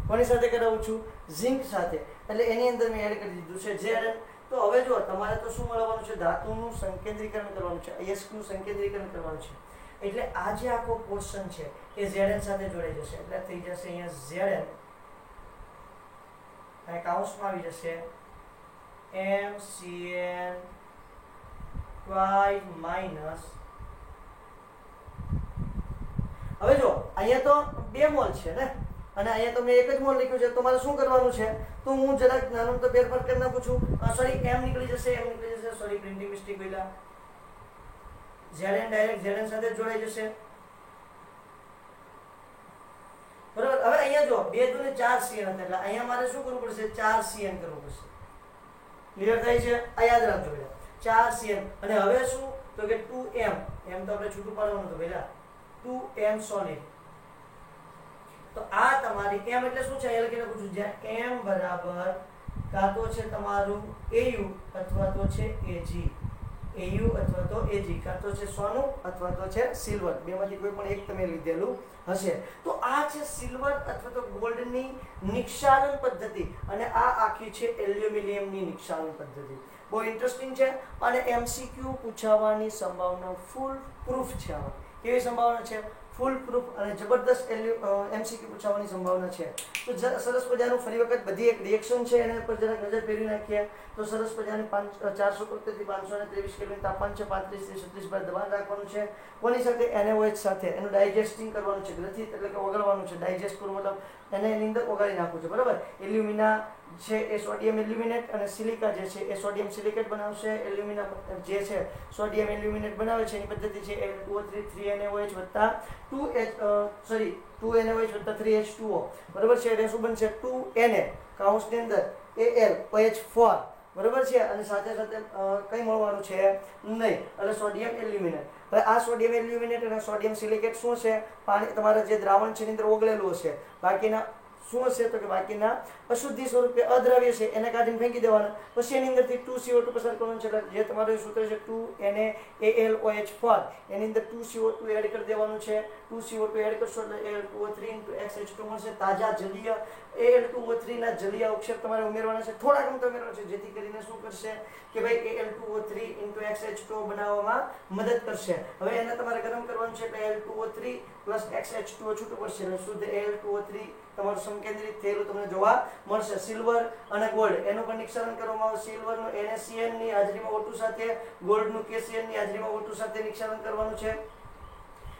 કોની સાથે કરાવું છું? ઝિંક સાથે. એટલે એની અંદર મેં એડ કરી દીધું છે Zn. તો હવે જો તમારે તો શું મળવાનું છે? ધાતુનું સંકેન્દ્રીકરણ કરવાનું છે, અયસ્કનું સંકેન્દ્રીકરણ કરવાનું છે. એટલે આ જે આખો પોર્શન છે એ Zn સાથે જોડાઈ જશે. એટલે થઈ જશે અહીંયા Zn અને કાઉન્સમાં આવી જશે mCN ટ્વાઇસ માઇનસ. હવે જો અહીંયા તો 2 મોલ છે ને, અને અહીંયા તો મેં 1 જ મોલ લખ્યું છે. તો મારે શું કરવાનું છે? તો હું જરાક નાનો તો ફેરફાર કરી નાખું છું. સોરી, એમ નીકળી જશે, સોરી પ્રિન્ટિંગ મિસ્ટેક પહેલા. Zn ડાયરેક્ટ Zn સાથે જોડાઈ જશે. બરાબર. હવે અહીંયા જો 2 દુને 4 CN હતા, એટલે અહીંયા મારે શું કરવું પડશે? 4 CN કરવું પડશે. ક્લિયર થાય છે? આ યાદ રાખજો બેટા. 4 CN. અને હવે શું? તો કે 2m. એમ તો આપણે છૂટું પાડવાનું હતું પહેલા. 2m solid. તો આ તમારી m એટલે શું છે? અહીંયા લખી નાખું છું. જ્યાં m બરાબર કાં તો છે તમારું Au અથવા તો છે Ag. Au અથવા તો Ag, કાં તો છે સોનું અથવા તો છે સિલ્વર. બેમાંથી કોઈ પણ એક તમે લીધેલું હશે. તો આ છે સિલ્વર અથવા તો ગોલ્ડની નિક્ષાલન પદ્ધતિ, અને આ આખી છે એલ્યુમિનિયમની નિક્ષાલન પદ્ધતિ. બહુ ઇન્ટરેસ્ટિંગ છે અને MCQ પૂછાવાની સંભાવના ફૂલ પ્રૂફ છે. આમાં કેવી સંભાવના છે? ફૂલ પ્રૂફ અને જબરદસ્ત MCQ પૂછાવાની સંભાવના છે. તો સરસ મજાનું ફરી વખત બધી એક રિએક્શન છે એના પર જરાક નજર ફેરવી નાખીએ. તો સરસ મજાની 473 થી 523 કેલ્વિન તાપમાન છે. 35 થી 36 bar દબાણ રાખવાનું છે. કોની સાથે? NaOH સાથે. એનું ડાયજેસ્ટિંગ કરવાનું છે. ગ્રથિત એટલે કે ઓગળવાનું છે. ડાયજેસ્ટ કરવું મતલબ એને એની અંદર ઓગાળી નાખવું છે. બરાબર. એલ્યુમિના છે એ સોડિયમ એલ્યુમિનેટ અને સિલિકા જે છે એ સોડિયમ સિલિકેટ બનાવશે. એલ્યુમિના જે છે સોડિયમ એલ્યુમિનેટ બનાવે છે એની પદ્ધતિ છે Al2O3 3NaOH 2NaOH 3H2O. બરાબર છે. એટલે શું બનશે? 2Na કાઉન્સની અંદર AlOH4. બરાબર છે. અને સાથે સાથે કઈ મળવાનું છે? નહીં. એટલે સોડિયમ એલ્યુમિનેટ. હવે આ સોડિયમ એલ્યુમિનેટ અને સોડિયમ સિલિકેટ શું છે? પાણી તમારા જે દ્રાવણ છે એની અંદર ઓગળેલું હશે. બાકીના શું હશે? તો કે બાકીના અશુદ્ધિ સ્વરૂપે અદ્રાવ્ય છે એને કાઢીને ફેંકી દેવાના. પછી એની અંદરથી 2CO2 પસાર કરવાનું છે. એટલે જે તમારું સૂત્ર છે 2NaAlOH4 એની અંદર 2CO2 એડ કરી દેવાનું છે. 2CO2 એડ કરશો એટલે Al2O3 XH2 મળશે. તાજા જલીય Al2O3 ના જલીય અવક્ષેપ તમારે ઉમેરવાના છે. થોડાક અમથા ઉમેરવાના છે, જેથી કરીને શું કરશે કે ભાઈ Al2O3 XH2 બનાવવામાં મદદ કરશે. હવે એને તમારે ગરમ કરવાનું છે. એટલે Al2O3 XH2 છૂટું પડશે એટલે શુદ્ધ Al2O3 તમારું સંકેન્દ્રિત થયેલું તમને જોવા મળશે. સિલ્વર અને ગોલ્ડ એનું પણ નિક્ષાલન કરવામાં આવશે. સિલ્વરનું NaCN ની હાજરીમાં O2 સાથે, ગોલ્ડનું KCN ની હાજરીમાં O2 સાથે નિક્ષાલન કરવાનું છે.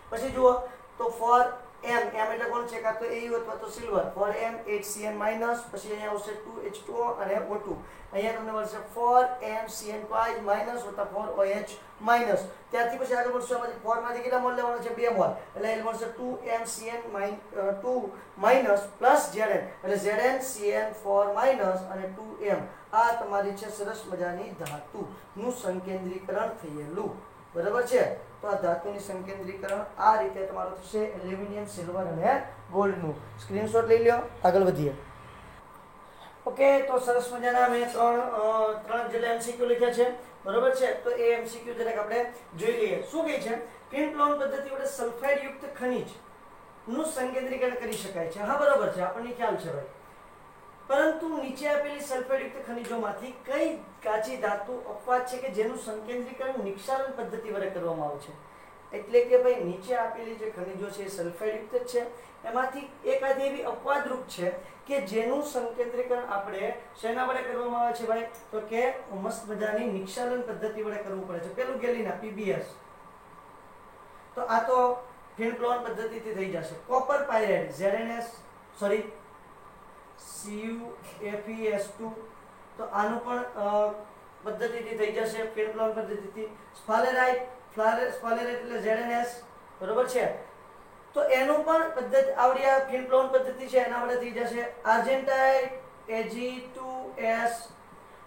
પછી જુઓ તો ફોર m એટલે કોણ છે? કાં તો Au અથવા તો સિલ્વર. 4m 8CN માઇનસ, પછી અહીંયા આવશે 2H2O અને O2. અહીંયા તમને મળશે 4mCN ટ્વાઇસ માઇનસ વત્તા 4OH માઇનસ. ત્યારથી પછી આગળ મળશે આમાંથી 4 માંથી કેટલા મોલ લેવાના છે? 2 મોલ. એટલે એ મળશે 2mCN 2 માઇનસ પ્લસ Zn. એટલે ZnCN4 માઇનસ અને 2m. આ તમારી છે સરસ મજાની ધાતુનું સંકેન્દ્રીકરણ થયેલું. બરાબર છે. તો આ ધાતુની સંકેન્દ્રીકરણ આ રીતે તમારું થશે એલ્યુમિનિયમ, સિલ્વર અને ગોલ્ડનું. સ્ક્રીનશોટ લઈ લો. આગળ વધીએ. ઓકે. તો સરસ મજાના મેં ત્રણ જેટલા MCQ લખ્યા છે. બરાબર છે. તો એ MCQ જરાક આપણે જોઈ લઈએ. શું કહે છે? ફિન-પ્લોન પદ્ધતિ વડે સલ્ફાઇડ યુક્ત ખનિજ નું સંકેન્દ્રીકરણ કરી શકાય છે. હા, બરાબર છે. આપણને ખ્યાલ છે ભાઈ. પરંતુ નીચે આપેલી સલ્ફાઇડયુક્ત ખનિજોમાંથી કઈ કાચી ધાતુ અપવાદ છે કે જેનું સંકેન્દ્રીકરણ નિક્ષાલન પદ્ધતિ વડે કરવામાં આવે છે? એટલે કે ભાઈ નીચે આપેલી જે ખનિજો છે એ સલ્ફાઇડયુક્ત છે. એમાંથી એકાદી એવી અપવાદરૂપ છે કે જેનું સંકેન્દ્રીકરણ આપણે શેના વડે કરવામાં આવે છે ભાઈ? તો કે મસ્ત મજાની નિક્ષાલન પદ્ધતિ વડે કરવું પડે છે. પેલું ગેલિના PBS. તો આ તો ફિન-પ્લોન પદ્ધતિથી થઈ જશે. કોપર પાયરાઇડ ZNS CuFeS2 તો આનું પણ પદ્ધતિથી થઈ જશે ફીલ્ડ પ્લોન પદ્ધતિથી. સ્ફાલેરાઇટ એટલે ZnS બરોબર છે, તો એનું પણ પદ્ધતિ આવડી આ ફીલ્ડ પ્લોન પદ્ધતિ છે એના વડે થઈ જશે. આર્જેન્ટાઇટ Ag2S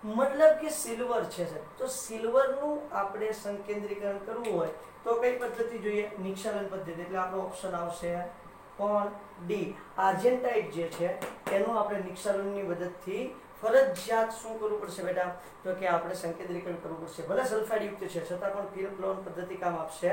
મતલબ કે સિલ્વર છે સર, તો સિલ્વરનું આપણે સંકેન્દ્રીકરણ કરવું હોય તો કઈ પદ્ધતિ જોઈએ? નિક્ષાલન પદ્ધતિ. એટલે આપણો ઓપ્શન આવશે કોણ? ડી. આર્જેન્ટાઇટ જે છે એનું આપણે નિક્ષાલનની મદદથી ફરજિયાત શું કરવું પડશે બેટા? તો કે આપણે સંકેન્દ્રીકરણ કરવું પડશે. ભલે સલ્ફાઇડ યુક્ત છે છતાં પણ ફીલ્ડ પ્લોન પદ્ધતિ કામ આપશે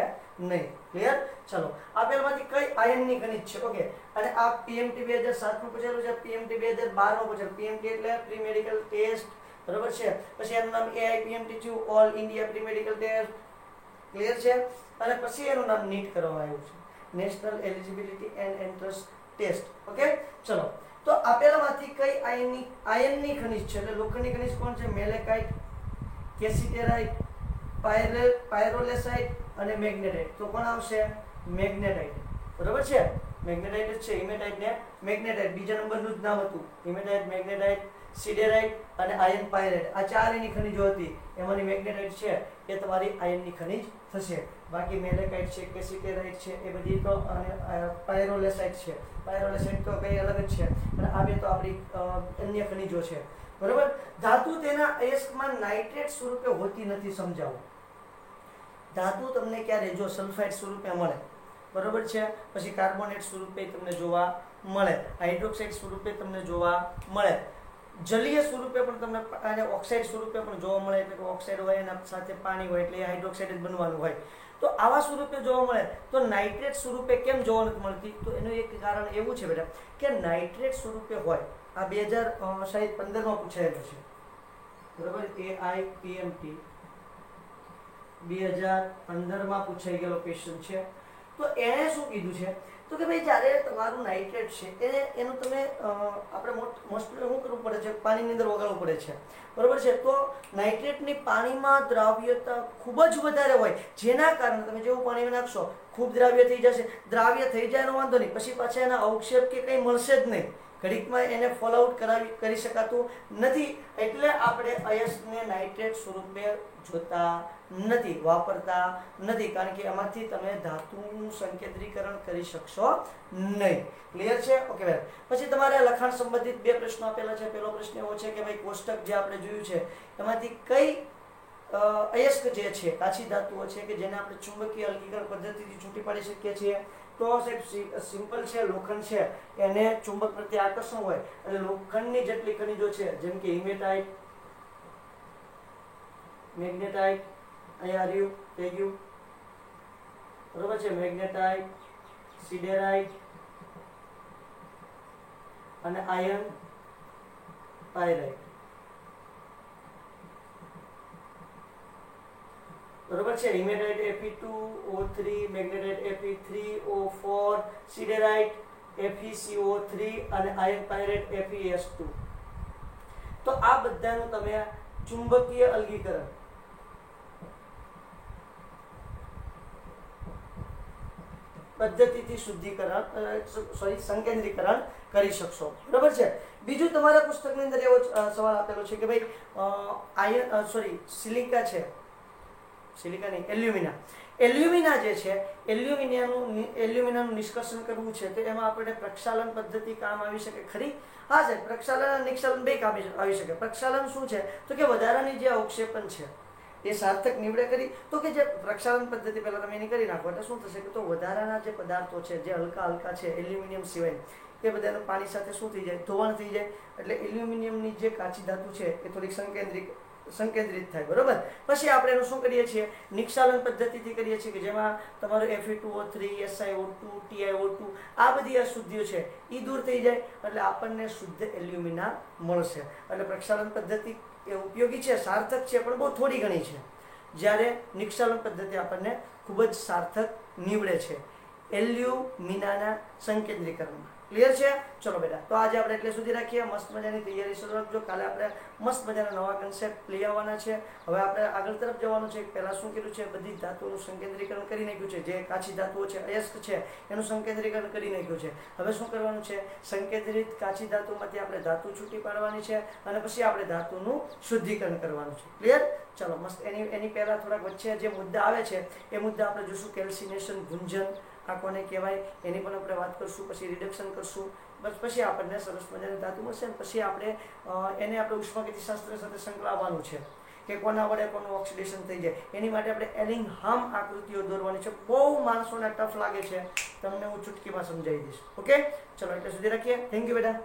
નહીં. ક્લિયર? ચલો, આપેલમાંથી કઈ આયનની ખનિજ છે? ઓકે, અને આ PMT 2007 નું પૂછેલું છે, PMT 2012 નું પૂછેલું. PMT એટલે પ્રી મેડિકલ ટેસ્ટ બરોબર છે, પછી એનું નામ AIPMT થયું, all India pre medical test. Clear છે? અને પછી એનું નામ નીટ કરવામાં આવ્યું છે, national eligibility and entrance test. Okay, ચલો, તો આપેલામાંથી કઈ આયનની ખનિજ છે? એટલે લોખંડની ખનિજ કોણ છે? મેલેકાઇટ, કેસિટેરાઇટ, પાયરોલેસાઇટ અને મેગ્નેટાઇટ. તો કોણ આવશે? મેગ્નેટાઇટ. બરોબર છે, મેગ્નેટાઇટ જ છે. હિમેટાઇટ ને મેગ્નેટાઇટ બીજા નંબરનું જ નામ હતું. હિમેટાઇટ, મેગ્નેટાઇટ, સિડેરાઇટ અને આયર્ન પાયરાઇટ, આ ચાર એની ખનિજો હતી. એમાંની મેગ્નેટાઇટ છે એ તમારી આયનની ખનિજ થશે. બાકી મેલેકાઇટ છે, કેસિટેરાઇટ છે, એ બધી તો, અને પાયરોલેસાઇટ છે. પાયરોલેસાઇટ તો કઈ અલગ જ છે, અને આ બે તો આપણી અન્ય ખનિજો છે. બરોબર. ધાતુ તેના અયસ્કમાં નાઇટ્રેટ સ્વરૂપે હોતી નથી. સમજાવો. ધાતુ તમને ક્યારે જો સલ્ફાઇડ સ્વરૂપે મળે, બરોબર છે, પછી કાર્બોનેટ સ્વરૂપે તમને જોવા મળે, હાઇડ્રોક્સાઇડ સ્વરૂપે તમને જોવા મળે, જલીય સ્વરૂપે પણ તમને, અને ઓક્સાઇડ સ્વરૂપે પણ જોવા મળે. એટલે કે ઓક્સાઇડ હોય એના સાથે પાણી હોય એટલે એ હાઇડ્રોક્સાઇડ જ બનવાનું હોય. તો આવા સ્વરૂપે જોવા મળે. તો નાઇટ્રેટ સ્વરૂપે કેમ જોવા નથી મળતી? તો એનું એક કારણ એવું છે બેટા કે નાઇટ્રેટ સ્વરૂપે હોય. આ 2015 માં પૂછાયેલું છે. બરોબર, AIPMT 2015 માં પૂછાઈ ગયેલો ક્વેશ્ચન છે. તો એણે શું કીધું છે? તો કે ભાઈ જ્યારે તમારું નાઇટ્રેટ છે એનું તમે આપણે મોસ્ટલી શું કરવું પડે છે? પાણીની અંદર ઓગાળવું પડે છે. બરોબર છે, તો નાઇટ્રેટની પાણીમાં દ્રાવ્યતા ખૂબ જ વધારે હોય, જેના કારણે તમે જેવું પાણીમાં નાખશો ખૂબ દ્રાવ્ય થઈ જશે. દ્રાવ્ય થઈ જાય એનો વાંધો નહીં, પછી પાછા એના અવક્ષેપ કે કંઈ મળશે જ નહીં. ઘડીકમાં એને ફોલ આઉટ કરી શકાતું નથી. એટલે આપણે અયસ્કને નાઇટ્રેટ સ્વરૂપે જોતા નથી, વાપરતા નથી, કારણ કે એમાંથી તમે ધાતુનું સંકેન્દ્રીકરણ કરી શકશો નહીં. ક્લિયર છે? ઓકે બેન. પછી તમારે લખાણ સંબંધિત બે પ્રશ્નો આપેલા છે. પહેલો પ્રશ્ન એવો છે કે ભાઈ કોષ્ટક જે આપણે જોયું છે એમાંથી કઈ અયસ્ક જે છે, કાચી ધાતુઓ છે કે જેને આપણે ચુંબકીય અલગીકરણ પદ્ધતિથી છૂટી પાડી શકીએ છીએ? તો સાહેબ સિમ્પલ છે, લોખંડ છે, એને ચુંબક પ્રત્યે આકર્ષણ હોય એટલે લોખંડની જેટલી ખનિજો છે જેમ કે હિમેટાઇટ, મેગ્નેટાઇટ, અહીંયા રહ્યું થઈ ગયું, બરોબર છે, મેગ્નેટાઇટ, સિડેરાઇટ અને આયર્ન પાયરાઇટ. બરોબર છે, haematite Fe2O3, magnetite Fe3O4, સિડેરાઇટ FeCO3 અને આયર્ન પાયરાઇટ FeS2. તો આ બધાનું તમે ચુંબકીય અલગીકરણ પદ્ધતિથી સંકેન્દ્રીકરણ કરી શકશો. બરોબર છે. બીજું તમારા પુસ્તકની અંદર એવો સવાલ આપેલો છે કે ભાઈ સિલિકા છે, સિલિકા નહીં, એલ્યુમિના જે છે, એલ્યુમિનાનું નિષ્કર્ષણ કરવું છે તો એમાં આપણે પ્રક્ષાલન પદ્ધતિ કામ આવી શકે ખરી? હા છે, પ્રક્ષાલન અને નિક્ષાલન બે કામ આવી શકે. પ્રક્ષાલન શું છે? તો કે વધારાની જે અવક્ષેપણ છે એ સાર્થક નીવડે કરી. તો કે જે પ્રક્ષાલન પદ્ધતિ પહેલા તમે એની કરી નાખો એટલે શું થશે કે તો વધારાના જે પદાર્થો છે, જે હલકા છે એલ્યુમિનિયમ સિવાય, એ બધાનું પાણી સાથે શું થઈ જાય? ધોવાણ થઈ જાય. એટલે એલ્યુમિનિયમની જે કાચી ધાતુ છે એ થોડીક સંકેન્દ્રિત થાય. બરોબર. પછી આપણે એનું શું કરીએ છીએ? નિક્ષાલન પદ્ધતિથી કરીએ છીએ કે જેમાં તમારું Fe2O3, SiO2, TiO2 આ બધી અશુદ્ધિઓ છે એ દૂર થઈ જાય એટલે આપણને શુદ્ધ એલ્યુમિના મળશે. એટલે પ્રક્ષાલન પદ્ધતિ એ ઉપયોગી છે, સાર્થક છે, પણ બહુ થોડી ઘણી છે. જ્યારે નિક્ષાલન પદ્ધતિ આપણને ખૂબ જ સાર્થક નીવડે છે એલ્યુમિનાના સંકેન્દ્રીકરણમાં. ક્લિયર છે? ચલો બેટા, તો આજે આપણે એટલે સુધી રાખીએ. મસ્ત મજાની તૈયારી શરૂ રાખજો. કાલે આપણે મસ્ત મજાના નવા કન્સેપ્ટ લઈ આવવાના છે. હવે આપણે આગળ તરફ જવાનું છે. પહેલાં શું કર્યું છે, બધી ધાતુઓનું સંકેન્દ્રીકરણ કરી નાખ્યું છે. જે કાચી ધાતુઓ છે, અયસ્ક છે, એનું સંકેન્દ્રીકરણ કરી નાખ્યું છે. હવે શું કરવાનું છે, સંકેન્દ્રિત કાચી ધાતુમાંથી આપણે ધાતુ છૂટી પાડવાની છે અને પછી આપણે ધાતુનું શુદ્ધિકરણ કરવાનું છે. ક્લિયર? ચલો મસ્ત. એની પહેલાં થોડાક વચ્ચે જે મુદ્દા આવે છે એ મુદ્દા આપણે જોશું. કેલ્સિનેશન, ગુંજન આ કોને કહેવાય એની પણ આપણે વાત કરશું. પછી રિડક્શન કરશું. બસ પછી આપણને સરસ મજાની ધાતુ મળશે. પછી આપણે એને આપણે ઉષ્માગતિશાસ્ત્ર સાથે સંકળાવવાનું છે કે કોના વડે કોનું ઓક્સિડેશન થઈ જાય. એની માટે આપણે એલિંગહામ આકૃતિઓ દોરવાની છે. બહુ માણસોને ટફ લાગે છે, તમને હું ચૂટકીમાં સમજાવી દઈશ. ઓકે, ચલો એટલે સુધી રાખીએ. થેન્ક યુ બેટા.